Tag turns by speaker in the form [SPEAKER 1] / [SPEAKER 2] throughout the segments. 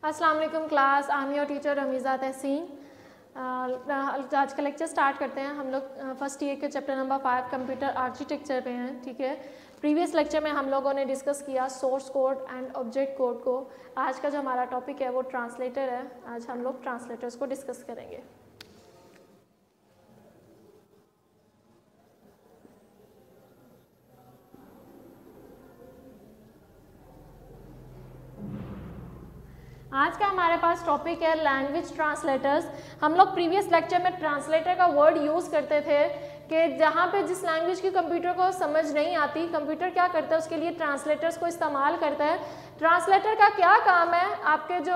[SPEAKER 1] अस्सलाम वालेकुम class, I am your teacher Ramiza Tahseen. आज का लेक्चर स्टार्ट करते हैं। हम लोग फर्स्ट ईयर के चैप्टर नंबर 5 कंप्यूटर आर्किटेक्चर पे हैं, ठीक है। प्रीवियस लेक्चर में हम लोगों ने डिस्कस किया source code and object code को। आज का जो हमारा टॉपिक है वो ट्रांसलेटर है। आज हम लोग ट्रांसलेटर्स को डिस्कस करेंगे। आज का हमारे पास टॉपिक है लैंग्वेज ट्रांसलेटर्स। हम लोग प्रीवियस लेक्चर में ट्रांसलेटर का वर्ड यूज़ करते थे कि जहाँ पे जिस लैंग्वेज की कंप्यूटर को समझ नहीं आती, कंप्यूटर क्या करता है उसके लिए ट्रांसलेटर्स को इस्तेमाल करता है। ट्रांसलेटर का क्या काम है, आपके जो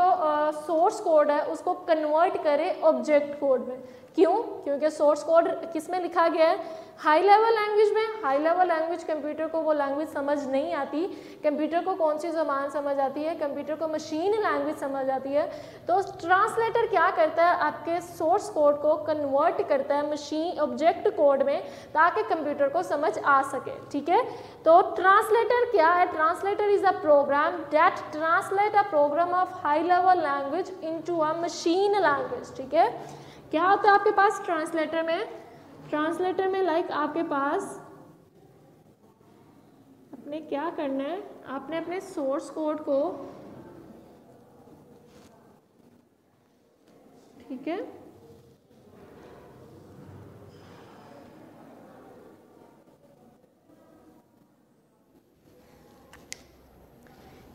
[SPEAKER 1] सोर्स कोड है उसको कन्वर्ट करे ऑब्जेक्ट कोड में। क्यों? क्योंकि सोर्स कोड किस में लिखा गया है, हाई लेवल लैंग्वेज में। हाई लेवल लैंग्वेज कंप्यूटर को वो लैंग्वेज समझ नहीं आती। कंप्यूटर को कौन सी ज़बान समझ आती है? कंप्यूटर को मशीन लैंग्वेज समझ आती है। तो ट्रांसलेटर क्या करता है, आपके सोर्स कोड को कन्वर्ट करता है मशीन ऑब्जेक्ट कोड में, ताकि कंप्यूटर को समझ आ सके, ठीक है। तो ट्रांसलेटर क्या है? Translator is a program that translate a program of high level language into a machine language, ठीक है। क्या होता है आपके पास ट्रांसलेटर में? ट्रांसलेटर में लाइक आपके पास अपने क्या करना है, आपने अपने सोर्स कोड को, ठीक है,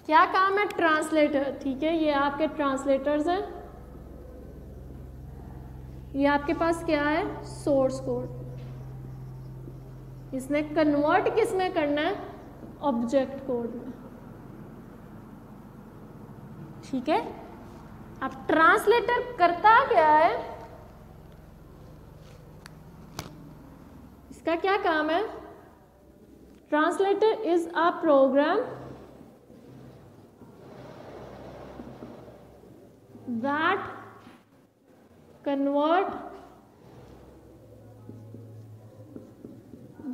[SPEAKER 1] क्या काम है ट्रांसलेटर, ठीक है। ये आपके ट्रांसलेटर्स हैं। ये आपके पास क्या है, सोर्स कोड। इसने कन्वर्ट किस में करना है, ऑब्जेक्ट कोड में, ठीक है। अब ट्रांसलेटर करता क्या है, इसका क्या काम है? Translator is a program that convert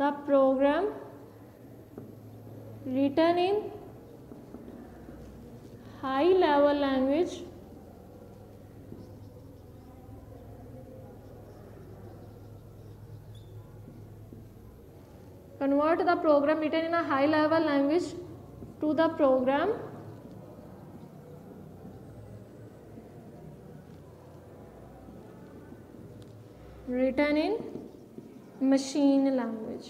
[SPEAKER 1] the program written in high level language convert the program written in a high level language to the program written in machine language।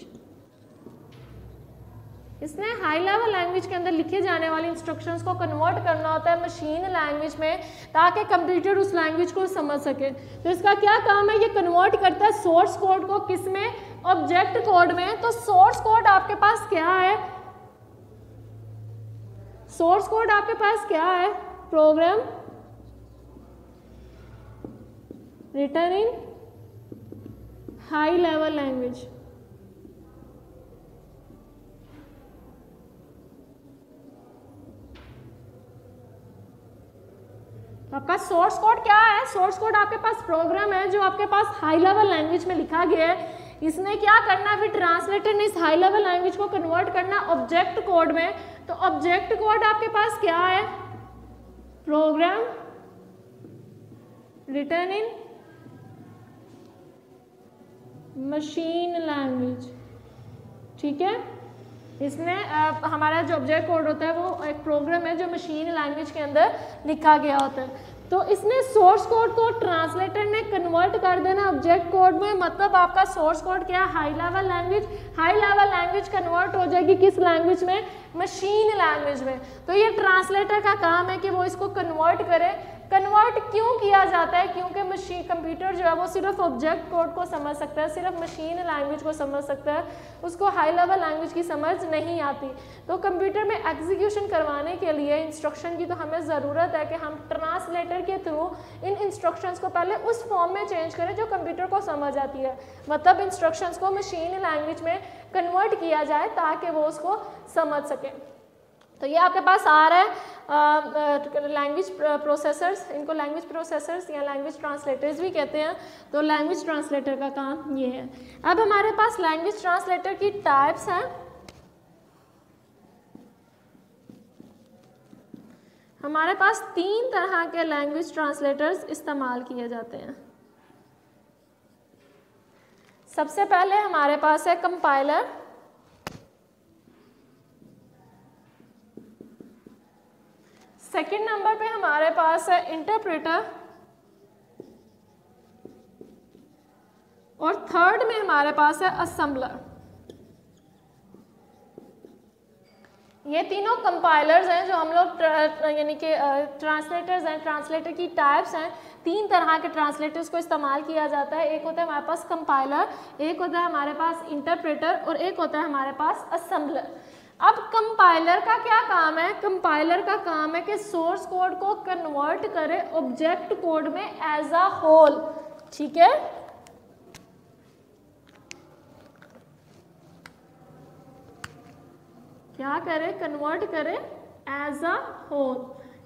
[SPEAKER 1] इसने हाई लेवल लैंग्वेज के अंदर लिखे जाने वाली instructions को convert करना होता है मशीन लैंग्वेज में, ताकि कंप्यूटर उस लैंग्वेज को समझ सके। तो इसका क्या काम है, ये कन्वर्ट करता है सोर्स कोड को किस में, ऑब्जेक्ट कोड में। तो सोर्स कोड आपके पास क्या है, सोर्स कोड आपके पास क्या है, program written in high level language. आपका सोर्स कोड क्या है? सोर्स कोड आपके पास प्रोग्राम है जो आपके पास हाई लेवल लैंग्वेज में लिखा गया है। इसने क्या करना है, फिर ट्रांसलेटर ने इस हाई लेवल लैंग्वेज को कन्वर्ट करना ऑब्जेक्ट कोड में। तो ऑब्जेक्ट कोड आपके पास क्या है, program written in machine language, ठीक है। इसने हमारा जो ऑब्जेक्ट कोड होता है वो एक प्रोग्राम है जो मशीन लैंग्वेज के अंदर लिखा गया होता है। तो इसने सोर्स कोड को ट्रांसलेटर ने कन्वर्ट कर देना ऑब्जेक्ट कोड में। मतलब आपका सोर्स कोड क्या है, high level language. High level language convert हो जाएगी किस लैंग्वेज में, मशीन लैंग्वेज में। तो ये ट्रांसलेटर का काम है कि वो इसको कन्वर्ट करे। कन्वर्ट क्यों किया जाता है? क्योंकि मशीन कंप्यूटर जो है वो सिर्फ ऑब्जेक्ट कोड को समझ सकता है, सिर्फ मशीन लैंग्वेज को समझ सकता है, उसको हाई लेवल लैंग्वेज की समझ नहीं आती। तो कंप्यूटर में एग्जीक्यूशन करवाने के लिए इंस्ट्रक्शन की तो हमें ज़रूरत है कि हम ट्रांसलेटर के थ्रू इन इंस्ट्रक्शंस को पहले उस फॉर्म में चेंज करें जो कंप्यूटर को समझ आती है। मतलब इंस्ट्रक्शंस को मशीन लैंग्वेज में कन्वर्ट किया जाए ताकि वो उसको समझ सके। तो ये आपके पास आ रहा है लैंग्वेज प्रोसेसर्स। इनको लैंग्वेज प्रोसेसर्स या लैंग्वेज ट्रांसलेटर्स भी कहते हैं। तो लैंग्वेज ट्रांसलेटर का काम ये है। अब हमारे पास लैंग्वेज ट्रांसलेटर की टाइप्स हैं। हमारे पास 3 तरह के लैंग्वेज ट्रांसलेटर्स इस्तेमाल किए जाते हैं। सबसे पहले हमारे पास है कंपाइलर, सेकंड नंबर पे हमारे पास है इंटरप्रेटर, और थर्ड में हमारे पास है असेंबलर। ये तीनों कंपाइलर्स हैं जो हम लोग यानी कि ट्रांसलेटर्स हैं, ट्रांसलेटर की टाइप्स हैं। 3 तरह के ट्रांसलेटर्स को इस्तेमाल किया जाता है। एक होता है हमारे पास कंपाइलर, एक होता है हमारे पास इंटरप्रेटर, और एक होता है हमारे पास असेंबलर। अब कंपाइलर का क्या काम है? कंपाइलर का काम है कि सोर्स कोड को कन्वर्ट करे ऑब्जेक्ट कोड में एज अ होल। ठीक है, क्या करे? कन्वर्ट करे एज अ होल,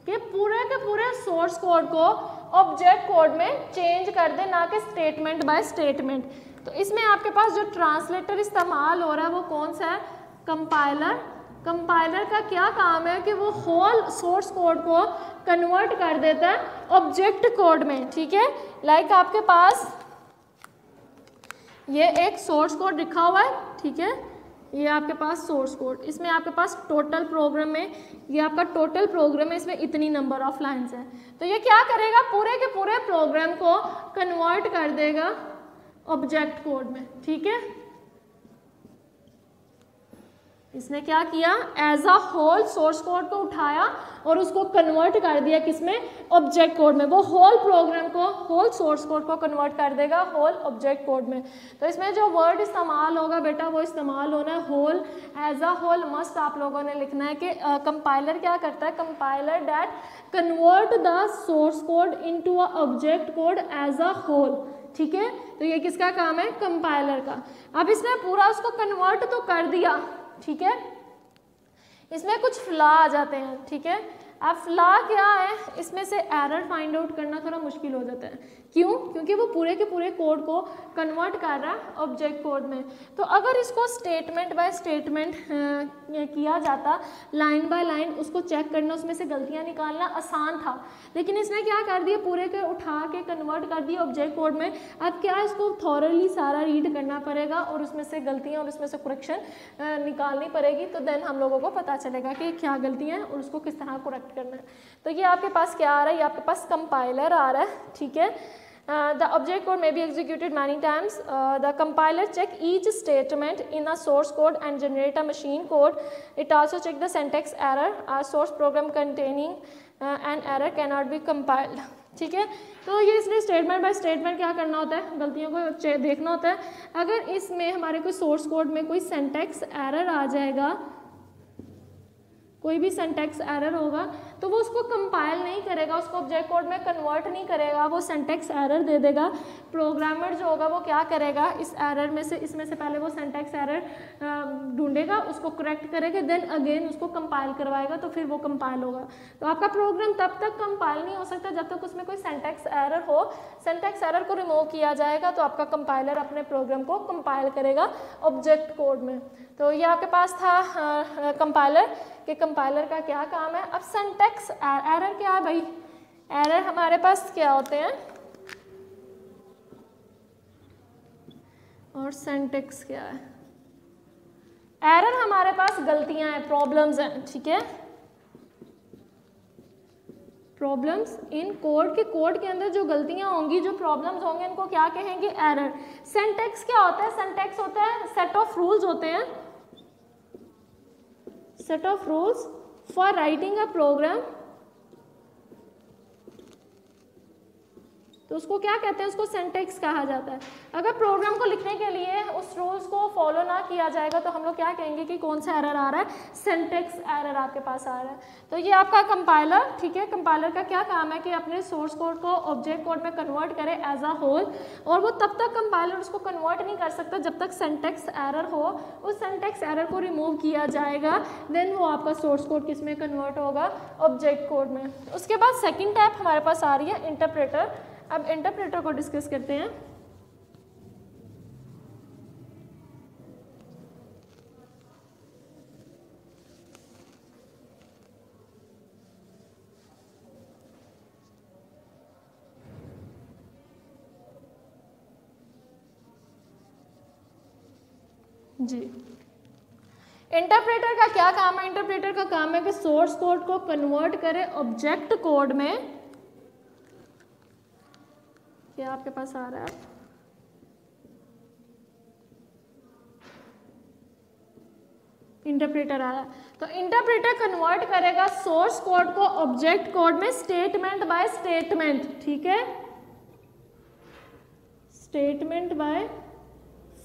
[SPEAKER 1] कि पूरे के पूरे सोर्स कोड को ऑब्जेक्ट कोड में चेंज कर दे, ना कि स्टेटमेंट बाय स्टेटमेंट। तो इसमें आपके पास जो ट्रांसलेटर इस्तेमाल हो रहा है वो कौन सा है? कंपाइलर। कंपाइलर का क्या काम है कि वो होल सोर्स कोड को कन्वर्ट कर देता है ऑब्जेक्ट कोड में। ठीक है, लाइक आपके पास ये एक सोर्स कोड लिखा हुआ है। ठीक है, ये आपके पास सोर्स कोड, इसमें आपके पास टोटल प्रोग्राम में, ये आपका टोटल प्रोग्राम है, इसमें इतनी नंबर ऑफ लाइंस हैं। तो ये क्या करेगा? पूरे के पूरे प्रोग्राम को कन्वर्ट कर देगा ऑब्जेक्ट कोड में। ठीक है, इसने क्या किया? As a whole source code को उठाया और उसको कन्वर्ट कर दिया किसमें? ऑब्जेक्ट कोड में। वो होल प्रोग्राम को, होल सोर्स कोड को कन्वर्ट कर देगा होल ऑब्जेक्ट कोड में। तो इसमें जो वर्ड इस्तेमाल होगा बेटा वो इस्तेमाल होना है whole. As a whole must आप लोगों ने लिखना है कि कंपाइलर क्या करता है? Compiler that convert the source code into a object code as a whole. ठीक है, तो ये किसका काम है? कंपाइलर का। अब इसने पूरा उसको कन्वर्ट तो कर दिया, ठीक है, इसमें कुछ फ्लॉ आ जाते हैं। ठीक है, अब फ्लॉ क्या है? इसमें से एरर फाइंड आउट करना थोड़ा मुश्किल हो जाता है। क्यों? क्योंकि वो पूरे के पूरे कोड को कन्वर्ट कर रहा है ऑब्जेक्ट कोड में। तो अगर इसको स्टेटमेंट बाय स्टेटमेंट किया जाता, लाइन बाय लाइन उसको चेक करना, उसमें से गलतियां निकालना आसान था, लेकिन इसने क्या कर दिया? पूरे के उठा के कन्वर्ट कर दिया ऑब्जेक्ट कोड में। अब क्या, इसको थॉरली सारा रीड करना पड़ेगा और उसमें से गलतियाँ और उसमें से करेक्शन निकालनी पड़ेगी। तो देन हम लोगों को पता चलेगा कि क्या गलतियाँ हैं और उसको किस तरह करेक्ट करना है। तो ये आपके पास क्या आ रहा है? ये आपके पास कंपाइलर आ रहा है। ठीक है, the object code may be executed many times. The compiler check each statement in a source code and generate a machine code. It also check the syntax error. A source program containing an error cannot be compiled. ठीक है, तो ये इसने statement by statement क्या करना होता है? गलतियों को देखना होता है। अगर इसमें हमारे कोई सोर्स कोड में कोई सिंटैक्स एरर आ जाएगा, कोई भी सिंटैक्स एरर होगा, तो वो उसको कंपाइल नहीं करेगा, उसको ऑब्जेक्ट कोड में कन्वर्ट नहीं करेगा, वो सिंटैक्स एरर दे देगा। प्रोग्रामर जो होगा वो क्या करेगा? इस एरर में से, इसमें से पहले वो सिंटैक्स एरर ढूंढेगा, उसको करेक्ट करेगा, देन अगेन उसको कंपाइल करवाएगा, तो फिर वो कंपाइल होगा। तो आपका प्रोग्राम तब तक कंपाइल नहीं हो सकता जब तक उसमें कोई सिंटैक्स एरर हो। सिंटैक्स एरर को रिमूव किया जाएगा तो आपका कंपाइलर अपने प्रोग्राम को कंपाइल करेगा ऑब्जेक्ट कोड में। तो ये आपके पास था कंपाइलर, कि कंपाइलर का क्या काम है। अब सिंटैक्स एरर क्या है भाई? एरर हमारे पास क्या होते हैं और सिंटैक्स क्या है? एरर हमारे पास गलतियां हैं, प्रॉब्लम्स हैं। ठीक है, प्रॉब्लम्स इन कोड के अंदर जो गलतियां होंगी, जो प्रॉब्लम्स होंगे, इनको क्या कहेंगे? एरर। सिंटैक्स क्या होता है? सिंटैक्स होता है सेट ऑफ रूल्स होते हैं, set of rules for writing a program। तो उसको क्या कहते हैं? उसको सिंटैक्स कहा जाता है। अगर प्रोग्राम को लिखने के लिए उस रूल्स को फॉलो ना किया जाएगा तो हम लोग क्या कहेंगे कि कौन सा एरर आ रहा है? सिंटैक्स एरर आपके पास आ रहा है। तो ये आपका कंपाइलर। ठीक है, कंपाइलर का क्या काम है कि अपने सोर्स कोड को ऑब्जेक्ट कोड में कन्वर्ट करे एज अ होल, और वो तब तक कंपाइलर उसको कन्वर्ट नहीं कर सकता जब तक सिंटैक्स एरर हो। उस सिंटैक्स एरर को रिमूव किया जाएगा, देन वो आपका सोर्स कोड किस में कन्वर्ट होगा? ऑब्जेक्ट कोड में। उसके बाद सेकेंड टाइप हमारे पास आ रही है इंटरप्रेटर। अब इंटरप्रेटर को डिस्कस करते हैं। जी। इंटरप्रेटर का क्या काम है? इंटरप्रेटर का काम है कि सोर्स कोड को कन्वर्ट करे ऑब्जेक्ट कोड में। क्या आपके पास आ रहा है? इंटरप्रेटर आ रहा है, तो इंटरप्रेटर कन्वर्ट करेगा सोर्स कोड को ऑब्जेक्ट कोड में स्टेटमेंट बाय स्टेटमेंट। ठीक है, स्टेटमेंट बाय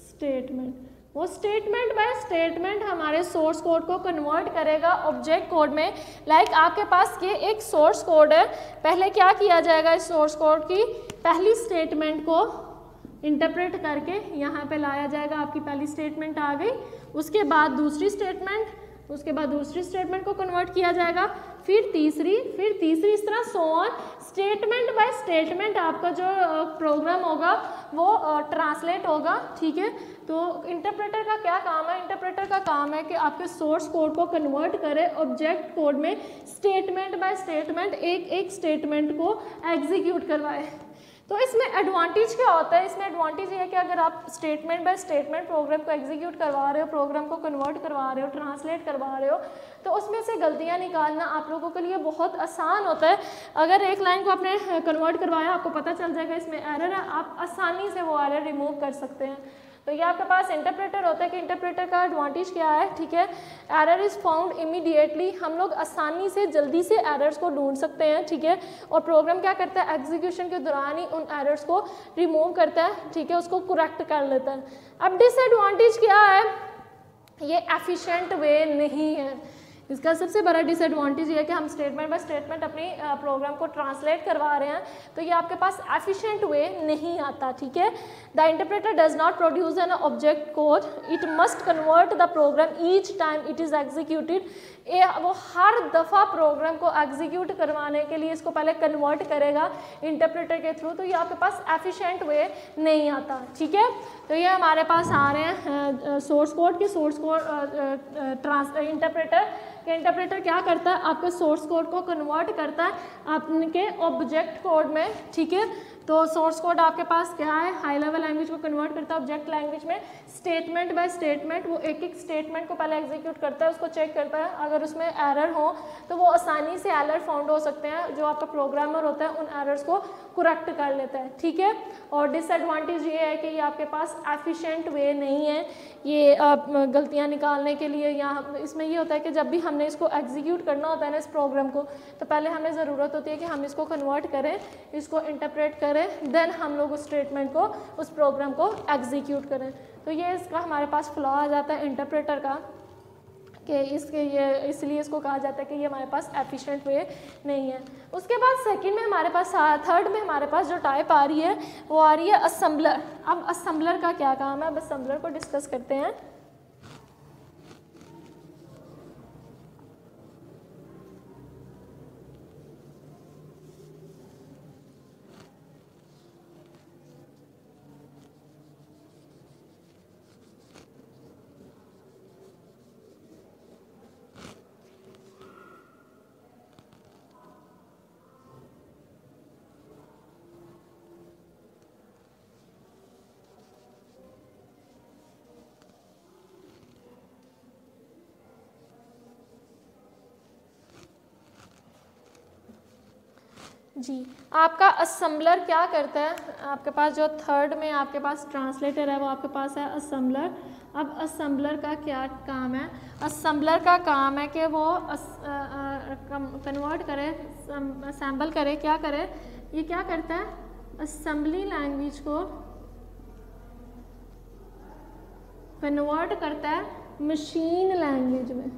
[SPEAKER 1] स्टेटमेंट। वो स्टेटमेंट बाय स्टेटमेंट हमारे सोर्स कोड को कन्वर्ट करेगा ऑब्जेक्ट कोड में। लाइक आपके पास ये एक सोर्स कोड है, पहले क्या किया जाएगा, इस सोर्स कोड की पहली स्टेटमेंट को इंटरप्रेट करके यहाँ पे लाया जाएगा। आपकी पहली स्टेटमेंट आ गई, उसके बाद दूसरी स्टेटमेंट, उसके बाद दूसरी स्टेटमेंट को कन्वर्ट किया जाएगा, फिर तीसरी, इस तरह so on. Statement by statement आपका जो प्रोग्राम होगा वो ट्रांसलेट होगा। ठीक है, तो इंटरप्रेटर का क्या काम है? इंटरप्रेटर का काम है कि आपके सोर्स कोड को कन्वर्ट करे ऑब्जेक्ट कोड में, स्टेटमेंट बाय स्टेटमेंट एक एक स्टेटमेंट को एग्जीक्यूट करवाए। तो इसमें एडवांटेज क्या होता है? इसमें एडवांटेज ये है कि अगर आप स्टेटमेंट बाय स्टेटमेंट प्रोग्राम को एग्जीक्यूट करवा रहे हो, प्रोग्राम को कन्वर्ट करवा रहे हो, ट्रांसलेट करवा रहे हो, तो उसमें से गलतियां निकालना आप लोगों के लिए बहुत आसान होता है। अगर एक लाइन को आपने कन्वर्ट करवाया, आपको पता चल जाएगा इसमें एरर है, आप आसानी से वो एरर रिमूव कर सकते हैं। तो ये आपके पास इंटरप्रेटर होता है कि इंटरप्रेटर का एडवांटेज क्या है? ठीक है, एरर इज़ फाउंड इमीडिएटली, हम लोग आसानी से जल्दी से एरर्स को ढूंढ सकते हैं। ठीक है, और प्रोग्राम क्या करता है, एग्जीक्यूशन के दौरान ही उन एरर्स को रिमूव करता है। ठीक है, उसको करेक्ट कर लेता है। अब डिसएडवांटेज क्या है? ये एफिशिएंट वे नहीं है। इसका सबसे बड़ा डिसएडवांटेज ये है कि हम स्टेटमेंट बाय स्टेटमेंट अपनी प्रोग्राम को ट्रांसलेट करवा रहे हैं, तो ये आपके पास एफिशिएंट वे नहीं आता। ठीक है, the interpreter does not produce an object code, it must convert the program each time it is executed. वो हर दफ़ा प्रोग्राम को एग्जीक्यूट करवाने के लिए इसको पहले कन्वर्ट करेगा इंटरप्रेटर के थ्रू, तो ये आपके पास एफिशिएंट वे नहीं आता। ठीक है, तो ये हमारे पास आ रहे हैं सोर्स कोड के, सोर्स कोड इंटरप्रेटर क्या करता है, आपके सोर्स कोड को कन्वर्ट करता है आपके ऑब्जेक्ट कोड में। ठीक है, तो सोर्स कोड आपके पास क्या है, हाई लेवल लैंग्वेज को कन्वर्ट करता है ऑब्जेक्ट लैंग्वेज में, स्टेटमेंट बाय स्टेटमेंट। वो एक एक स्टेटमेंट को पहले एग्जीक्यूट करता है, उसको चेक करता है, अगर उसमें एरर हो तो वो आसानी से एरर फाउंड हो सकते हैं, जो आपका प्रोग्रामर होता है उन एरर्स को करेक्ट कर लेता है। ठीक है, और डिसएडवांटेज ये है कि ये आपके पास एफिशिएंट वे नहीं है ये गलतियाँ निकालने के लिए। या इसमें ये होता है कि जब भी हमने इसको एग्जीक्यूट करना होता है ना इस प्रोग्राम को, तो पहले हमें ज़रूरत होती है कि हम इसको कन्वर्ट करें, इसको इंटरप्रेट करें, देन हम लोग उस स्टेटमेंट को, उस प्रोग्राम को एग्जीक्यूट करें। तो ये इसका हमारे पास फ्लॉ आ जाता है इंटरप्रेटर का, कि इसके ये इसलिए इसको कहा जाता है कि ये हमारे पास एफिशिएंट वे नहीं है। उसके बाद सेकंड में हमारे पास, थर्ड में हमारे पास जो टाइप आ रही है वो आ रही है असेंबलर। अब असेंबलर का क्या काम है, अब असेंबलर को डिस्कस करते हैं। जी, आपका असेंबलर क्या करता है? आपके पास जो थर्ड में आपके पास ट्रांसलेटर है वो आपके पास है असेंबलर। अब असेंबलर का क्या काम है? असेंबलर का काम है कि वो कन्वर्ट करे, असेंबल करे, क्या करे, ये क्या करता है, असेंबली लैंग्वेज को कन्वर्ट करता है मशीन लैंग्वेज में।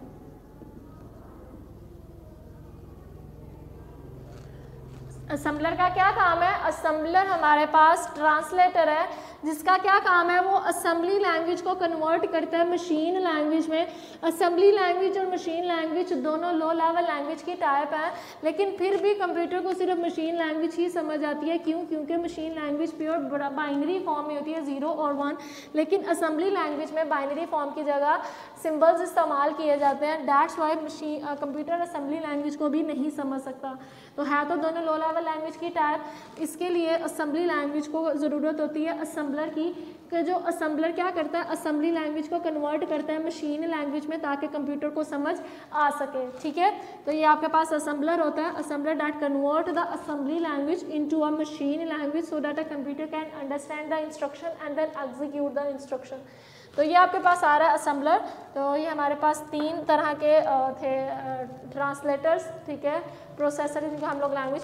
[SPEAKER 1] असेंबलर का क्या काम है? असेंबलर हमारे पास ट्रांसलेटर है जिसका क्या काम है, वो असेंबली लैंग्वेज को कन्वर्ट करता है मशीन लैंग्वेज में। असेंबली लैंग्वेज और मशीन लैंग्वेज दोनों लो लेवल लैंग्वेज की टाइप है, लेकिन फिर भी कंप्यूटर को सिर्फ मशीन लैंग्वेज ही समझ आती है। क्यों? क्योंकि machine language pure binary form में होती है, 0 और 1, लेकिन असेंबली लैंग्वेज में बाइनरी फॉर्म की जगह सिम्बल्स इस्तेमाल किए जाते हैं। That's why computer assembly language को भी नहीं समझ सकता। तो है तो दोनों लो लेवल लेवल लैंग्वेज की टाइप, इसके लिए असेंबली लैंग्वेज को ज़रूरत होती है असेंबलर की, कि जो असेंबलर क्या करता है, असेंबली लैंग्वेज को कन्वर्ट करता है मशीन लैंग्वेज में ताकि कंप्यूटर को समझ आ सके। ठीक है, तो ये आपके पास असेंबलर होता है, assembler that convert the assembly language into a machine language so that a computer can understand the instruction and then execute the instruction. तो ये आपके पास आ रहा है असेंबलर। तो ये हमारे पास 3 तरह के थे ट्रांसलेटर्स, ठीक है, प्रोसेसर, जिनको हम लोग लैंग्वेज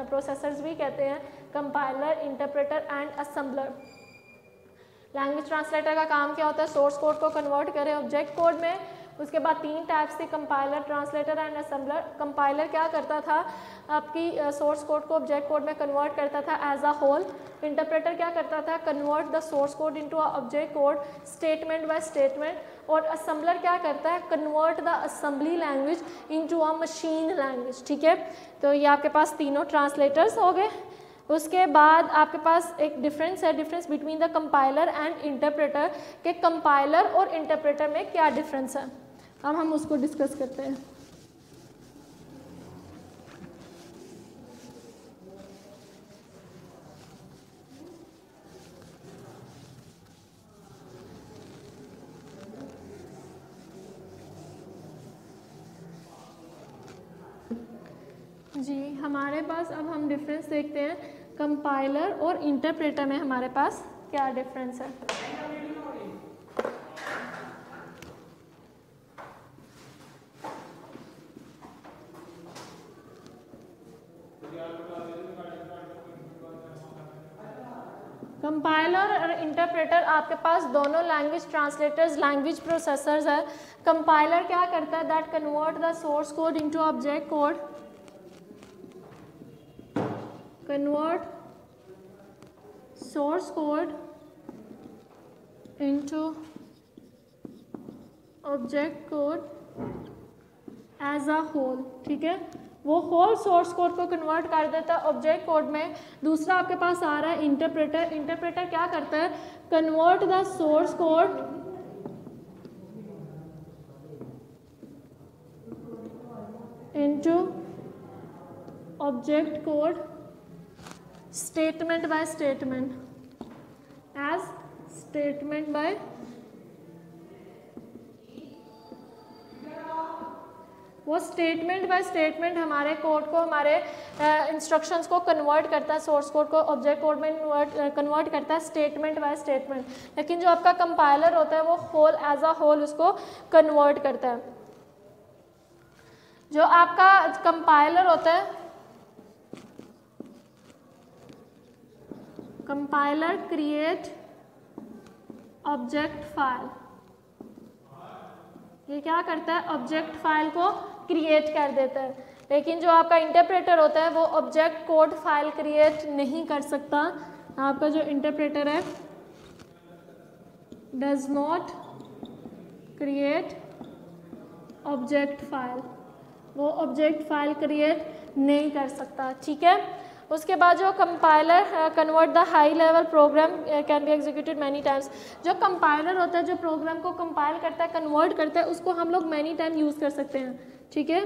[SPEAKER 1] प्रोसेसर्स भी कहते हैं, compiler, interpreter and assembler. Language translator का काम क्या होता है, सोर्स कोड को कन्वर्ट करें ऑब्जेक्ट कोड में। उसके बाद 3 टाइप्स थे, compiler, translator and assembler. Compiler क्या करता था, आपकी सोर्स कोड को ऑब्जेक्ट कोड में कन्वर्ट करता था एज अ होल। इंटरप्रेटर क्या करता था, convert the source code into a object code statement by statement. और असेंबलर क्या करता है, convert the assembly language into a machine language. ठीक है, तो ये आपके पास तीनों ट्रांसलेटर्स हो गए। उसके बाद आपके पास एक डिफरेंस है, difference between the compiler and interpreter, के कंपाइलर और इंटरप्रेटर में क्या डिफरेंस है, अब हम उसको डिस्कस करते हैं। जी, हमारे पास अब हम डिफरेंस देखते हैं कंपाइलर और इंटरप्रेटर में हमारे पास क्या डिफरेंस है। कंपाइलर और इंटरप्रेटर आपके पास दोनों लैंग्वेज ट्रांसलेटर्स, लैंग्वेज प्रोसेसर्स है। कंपाइलर क्या करता है, that convert the source code into object code, convert source code into object code as a whole। ठीक है, वो होल सोर्स कोड को कन्वर्ट कर देता है ऑब्जेक्ट कोड में। दूसरा आपके पास आ रहा है इंटरप्रेटर। इंटरप्रेटर क्या करता है, convert the source code into object code statement by statement, as statement by वो स्टेटमेंट बाय स्टेटमेंट हमारे कोड को, हमारे इंस्ट्रक्शंस को कन्वर्ट करता है, सोर्स कोड को ऑब्जेक्ट कोड में कन्वर्ट करता है स्टेटमेंट बाय स्टेटमेंट। लेकिन जो आपका कंपाइलर होता है वो होल एज अ होल उसको कन्वर्ट करता है। जो आपका कंपाइलर होता है, कंपाइलर क्रिएट ऑब्जेक्ट फाइल, ये क्या करता है, ऑब्जेक्ट फाइल को क्रिएट कर देता है। लेकिन जो आपका इंटरप्रेटर होता है वो ऑब्जेक्ट कोड फाइल क्रिएट नहीं कर सकता। आपका जो इंटरप्रेटर है does not create object file, वो ऑब्जेक्ट फाइल क्रिएट नहीं कर सकता। ठीक है, उसके बाद जो compiler convert the high level program can be executed many times. जो कंपाइलर होता है, जो प्रोग्राम को कंपाइल करता है, कन्वर्ट करता है, उसको हम लोग मैनी टाइम यूज़ कर सकते हैं। ठीक है,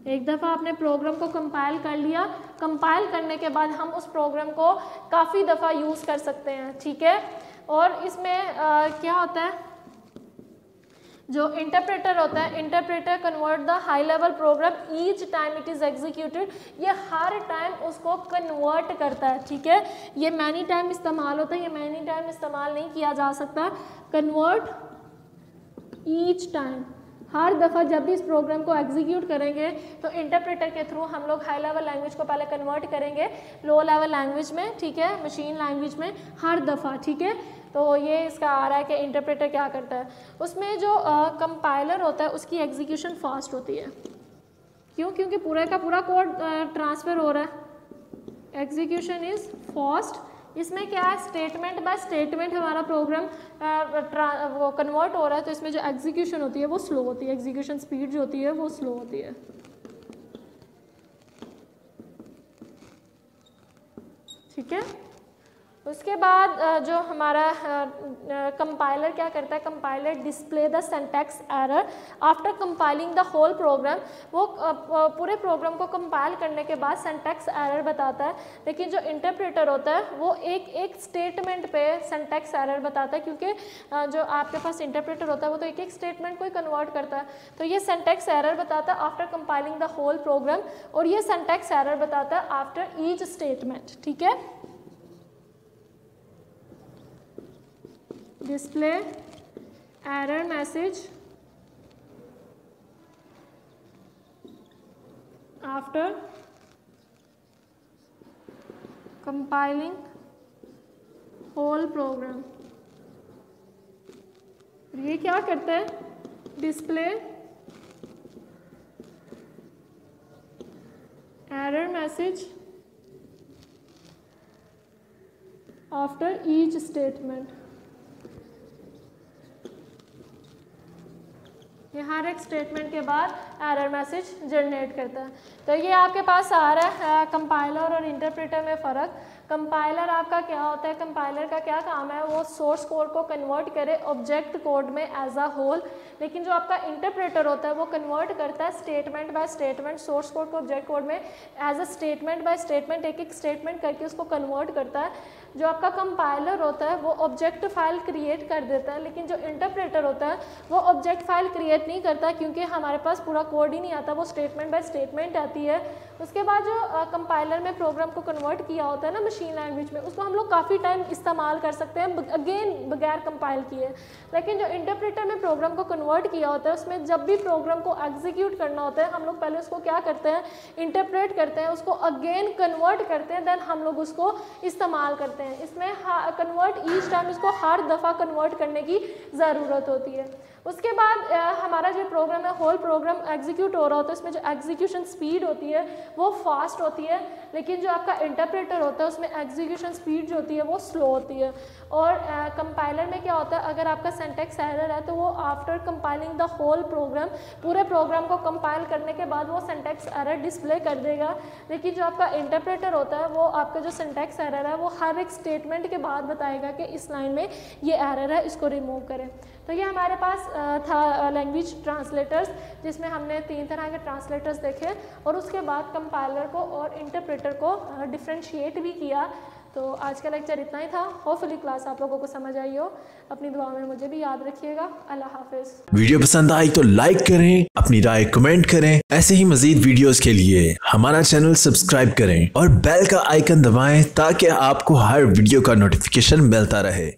[SPEAKER 1] एक दफ़ा आपने प्रोग्राम को कंपाइल कर लिया, कंपाइल करने के बाद हम उस प्रोग्राम को काफ़ी दफ़ा यूज़ कर सकते हैं। ठीक है, और इसमें क्या होता है, जो इंटरप्रेटर होता है, interpreter convert the high level program each time it is executed, ये हर टाइम उसको कन्वर्ट करता है। ठीक है, ये मैनी टाइम इस्तेमाल होता है, ये मैनी टाइम इस्तेमाल नहीं किया जा सकता। कन्वर्ट ईच टाइम, हर दफ़ा जब भी इस प्रोग्राम को एग्जीक्यूट करेंगे तो इंटरप्रेटर के थ्रू हम लोग हाई लेवल लैंग्वेज को पहले कन्वर्ट करेंगे लो लेवल लैंग्वेज में। ठीक है, मशीन लैंग्वेज में हर दफ़ा। ठीक है, तो ये इसका आ रहा है कि इंटरप्रेटर क्या करता है। उसमें जो कंपाइलर होता है उसकी एग्जीक्यूशन फास्ट होती है। क्यों? क्योंकि पूरे का पूरा कोड ट्रांसफ़र हो रहा है, एग्जीक्यूशन इज़ फास्ट। इसमें क्या है, स्टेटमेंट बाय स्टेटमेंट हमारा प्रोग्राम वो कन्वर्ट हो रहा है, तो इसमें जो एग्जीक्यूशन होती है वो स्लो होती है, एग्जीक्यूशन स्पीड जो होती है वो स्लो होती है। ठीक है, उसके बाद जो हमारा कंपाइलर क्या करता है, compiler display the syntax error after compiling the whole program. वो पूरे प्रोग्राम को कंपाइल करने के बाद सिंटैक्स एरर बताता है, लेकिन जो इंटरप्रेटर होता है वो एक स्टेटमेंट पे सिंटैक्स एरर बताता है, क्योंकि जो आपके पास इंटरप्रेटर होता है वो तो एक स्टेटमेंट को ही कन्वर्ट करता है। तो ये सिंटैक्स एरर बताता है after compiling the whole program, और ये सिंटैक्स एरर बताता है आफ्टर ईच स्टेटमेंट। ठीक है, display error message after compiling whole program. ये क्या करता है, display error message after each statement. ये हर एक स्टेटमेंट के बाद एरर मैसेज जनरेट करता है। तो ये आपके पास आ रहा है कंपाइलर और इंटरप्रेटर में फ़र्क। कंपाइलर आपका क्या होता है, कंपाइलर का क्या काम है, वो सोर्स कोड को कन्वर्ट करे ऑब्जेक्ट कोड में एज अ होल, लेकिन जो आपका इंटरप्रेटर होता है वो कन्वर्ट करता है statement by statement, source code को ऑब्जेक्ट कोड में as a statement by statement, एक स्टेटमेंट करके उसको कन्वर्ट करता है। जो आपका कंपाइलर होता है वो ऑब्जेक्ट फाइल क्रिएट कर देता है, लेकिन जो इंटरप्रेटर होता है वो ऑब्जेक्ट फाइल क्रिएट नहीं करता, क्योंकि हमारे पास पूरा कोड ही नहीं आता, वो स्टेटमेंट बाय स्टेटमेंट आती है। उसके बाद जो कंपाइलर में प्रोग्राम को कन्वर्ट किया होता है ना मशीन लैंग्वेज में, उसको हम लोग काफ़ी टाइम इस्तेमाल कर सकते हैं अगेन बगैर कंपाइल किए। लेकिन जो इंटरप्रेटर में प्रोग्राम को कन्वर्ट किया होता है, उसमें जब भी प्रोग्राम को एग्जीक्यूट करना होता है हम लोग पहले उसको क्या करते हैं, इंटरप्रेट करते हैं, उसको अगेन कन्वर्ट करते हैं, देन हम लोग उसको इस्तेमाल करते हैं। इसमें कन्वर्ट ईच टाइम, इसको हर दफ़ा कन्वर्ट करने की ज़रूरत होती है। उसके बाद हमारा जो प्रोग्राम है, होल प्रोग्राम एग्जीक्यूट हो रहा होता है, उसमें जो एग्जीक्यूशन स्पीड होती है वो फास्ट होती है, लेकिन जो आपका इंटरप्रेटर होता है उसमें एग्जीक्यूशन स्पीड जो होती है वो स्लो होती है। और कंपाइलर में क्या होता है, अगर आपका सिंटैक्स एरर है तो वो after compiling the whole program, पूरे प्रोग्राम को कंपाइल करने के बाद वो सिंटैक्स एरर डिस्प्ले कर देगा, लेकिन जो आपका इंटरप्रेटर होता है वो आपका जो सिंटैक्स एरर है वो हर एक स्टेटमेंट के बाद बताएगा कि इस लाइन में ये एरर है, इसको रिमूव करें। तो ये हमारे पास था लैंग्वेज ट्रांसलेटर्स, जिसमें हमने 3 तरह के ट्रांसलेटर्स देखे, और उसके बाद कंपाइलर को और इंटरप्रेटर को डिफ्रेंशिएट भी किया। तो आज का लेक्चर इतना ही था। होपफुली क्लास आप लोगों को समझ आई हो। अपनी दुआ में मुझे भी याद रखिएगा। अल्लाह हाफिज़।
[SPEAKER 2] वीडियो पसंद आई तो लाइक करें, अपनी राय कमेंट करें। ऐसे ही मजीद वीडियोस के लिए हमारा चैनल सब्सक्राइब करें और बेल का आइकन दबाएं ताकि आपको हर वीडियो का नोटिफिकेशन मिलता रहे।